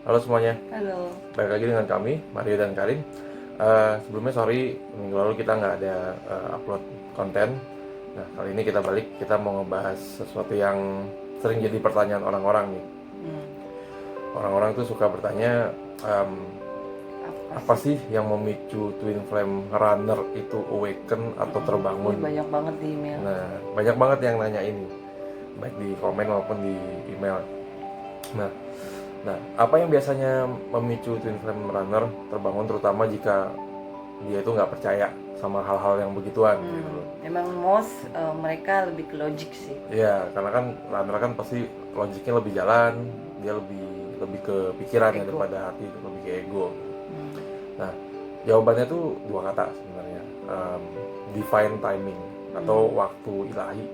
Halo semuanya, Halo. balik lagi dengan kami, Mario dan Karin. Sebelumnya sorry, minggu lalu kita nggak ada upload konten. Nah, kali ini kita balik, kita mau ngebahas sesuatu yang sering jadi pertanyaan orang-orang nih. Hmm, Orang-orang tuh suka bertanya, em, apa apa sih? sih yang memicu twin flame runner itu awaken atau Ini terbangun? banyak banget di email. Nah, banyak banget yang nanya ini, baik di komen maupun di email. Nah, apa yang biasanya memicu twin flame runner terbangun, terutama jika dia itu nggak percaya sama hal-hal yang begituan gitu loh. Emang most mereka lebih ke logik sih. Ya, karena kan runner kan pasti logiknya lebih jalan, dia lebih lebih ke pikiran ya Ego. daripada hati, lebih ke ego. Hmm, Nah, jawabannya tuh dua kata sebenarnya. Divine timing atau waktu ilahi,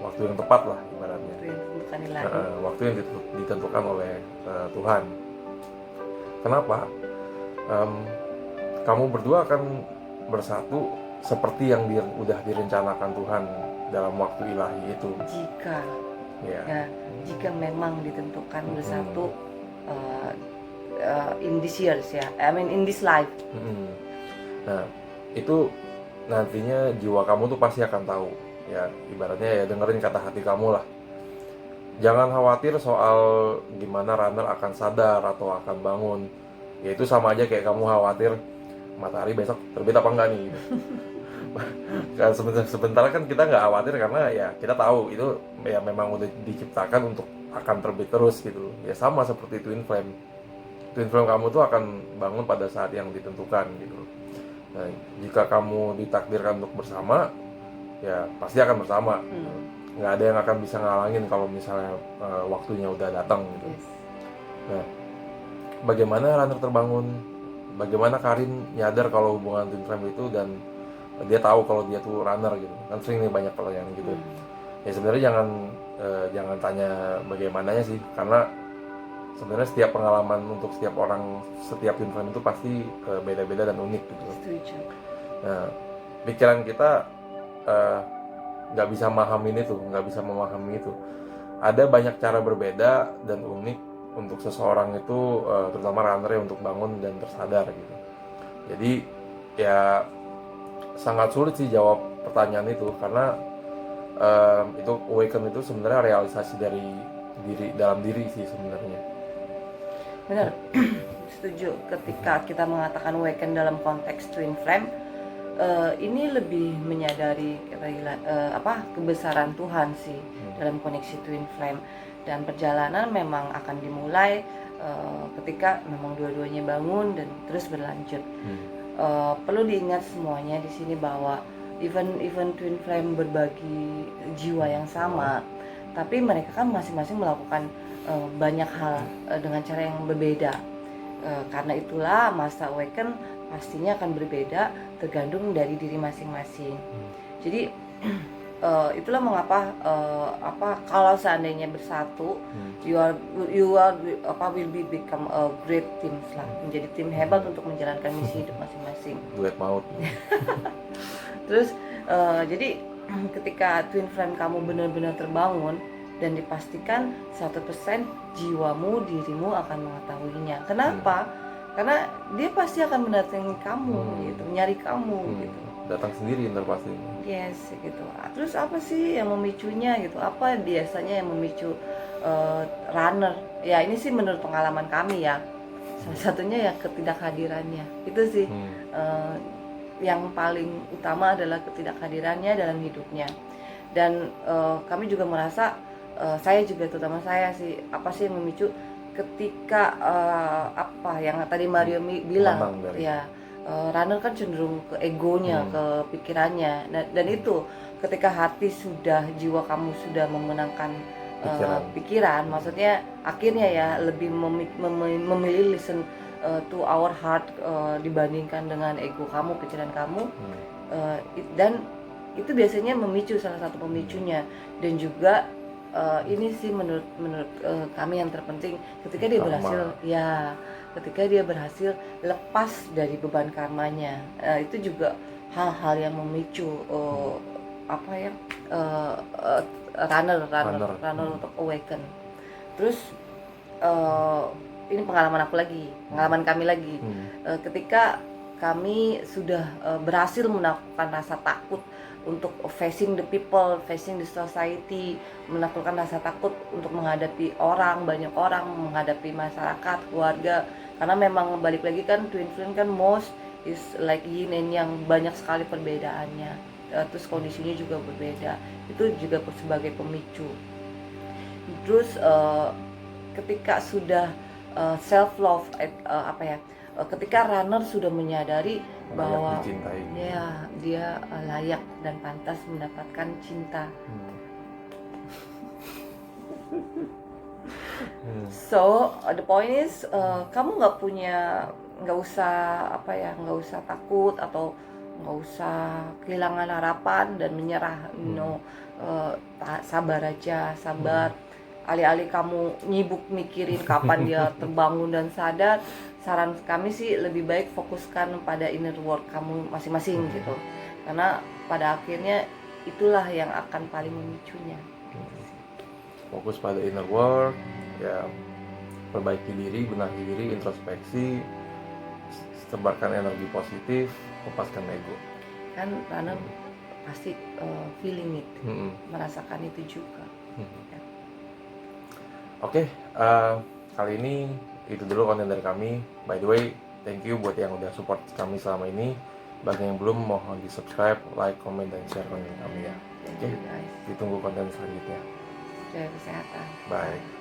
waktu yang tepat lah ibaratnya. itu yang bukan ilahi. Waktu yang ditentukan oleh Tuhan. Kenapa? Em, Kamu berdua akan bersatu seperti yang udah direncanakan Tuhan dalam waktu ilahi itu. Jika Ya. ya, jika memang ditentukan bersatu Mm-mm. uh, in this years ya, I mean in this life. Mm-mm. Nah, itu nantinya jiwa kamu tuh pasti akan tahu. Ya, ibaratnya ya dengerin kata hati kamu lah. Jangan khawatir soal gimana runner akan sadar atau akan bangun. Ya itu sama aja kayak kamu khawatir matahari besok terbit apa enggak nih gitu. Kan sebentar kan kita nggak khawatir karena ya kita tahu itu ya memang udah diciptakan untuk akan terbit terus gitu. Ya sama seperti twin flame. Twin flame kamu tuh akan bangun pada saat yang ditentukan gitu. Nah, jika kamu ditakdirkan untuk bersama, ya pasti akan bersama. Nggak ada yang akan bisa ngalangin kalau misalnya waktunya udah datang gitu. Yes. Nah, bagaimana runner terbangun? Bagaimana Karin nyadar kalau hubungan twin flame itu dan dia tahu kalau dia tuh runner gitu? Kan sering nih banyak pertanyaan gitu. Ya sebenarnya jangan tanya bagaimananya sih, karena sebenarnya setiap pengalaman untuk setiap orang, setiap twin flame itu pasti beda-beda dan unik gitu. Setuju. Nah, pikiran kita eh, nggak bisa memahami itu. Ada banyak cara berbeda dan unik untuk seseorang itu, terutama runner ya, untuk bangun dan tersadar gitu. Jadi ya sangat sulit sih jawab pertanyaan itu, karena itu awaken itu sebenarnya realisasi dari dalam diri sih sebenarnya. Benar. Setuju. Ketika kita mengatakan awaken dalam konteks twin flame, ini lebih menyadari kebesaran Tuhan sih dalam koneksi twin flame, dan perjalanan memang akan dimulai ketika memang dua-duanya bangun dan terus berlanjut. Perlu diingat semuanya di sini bahwa even twin flame berbagi jiwa yang sama, tapi mereka kan masing-masing melakukan banyak hal dengan cara yang berbeda. Karena itulah masa awaken pastinya akan berbeda tergantung dari diri masing-masing. Jadi itulah mengapa kalau seandainya bersatu, you will become a great team lah, menjadi tim hebat untuk menjalankan misi hidup masing-masing. Duet maut. Terus jadi ketika twin flame kamu benar-benar terbangun dan dipastikan 100% jiwamu, dirimu akan mengetahuinya. Kenapa? Karena dia pasti akan mendatangi kamu gitu, nyari kamu gitu. Datang sendiri ntar pasti. Yes gitu. Terus apa sih yang memicunya gitu? Apa biasanya yang memicu runner? Ya ini sih menurut pengalaman kami ya. Salah satunya ya ketidakhadirannya. Itu sih yang paling utama adalah ketidakhadirannya dalam hidupnya. Dan kami juga merasa, saya juga terutama saya sih, apa sih yang memicu ketika apa yang tadi Mario bilang ya, runner kan cenderung ke egonya, ke pikirannya, dan itu ketika hati sudah, jiwa kamu sudah memenangkan pikiran, maksudnya akhirnya ya lebih memilih listen to our heart dibandingkan dengan ego kamu, pikiran kamu. Dan itu biasanya memicu, salah satu pemicunya. Dan juga ini sih menurut kami yang terpenting, ketika dia berhasil ya, ketika dia berhasil lepas dari beban karmanya, itu juga hal-hal yang memicu runner untuk awaken. Terus ini pengalaman aku lagi, pengalaman kami lagi. Ketika kami sudah berhasil menaklukkan rasa takut untuk facing the people, facing the society, menaklukkan rasa takut untuk menghadapi orang, banyak orang, menghadapi masyarakat, keluarga. Karena memang balik lagi kan twin flame kan most is like yin and yang, banyak sekali perbedaannya. Terus kondisinya juga berbeda. Itu juga sebagai pemicu. Terus ketika sudah self love, ketika runner sudah menyadari bahwa dicintai. ya dia layak dan pantas mendapatkan cinta. So the point is kamu nggak usah takut atau nggak usah kehilangan harapan dan menyerah. Sabar aja, sabar. Alih-alih kamu nyibuk mikirin kapan dia terbangun dan sadar, saran kami sih lebih baik fokuskan pada inner work kamu masing-masing gitu. Karena pada akhirnya itulah yang akan paling memicunya. Fokus pada inner work, ya perbaiki diri, benahi diri, introspeksi, sebarkan energi positif, lepaskan ego. Kan runner pasti feeling it, merasakan itu juga. Oke, kali ini itu dulu konten dari kami. By the way, thank you buat yang udah support kami selama ini. Bagi yang belum, mohon di subscribe, like, comment, dan share konten kami ya. Thank you guys. Ditunggu konten selanjutnya. Jaga kesehatan. Bye.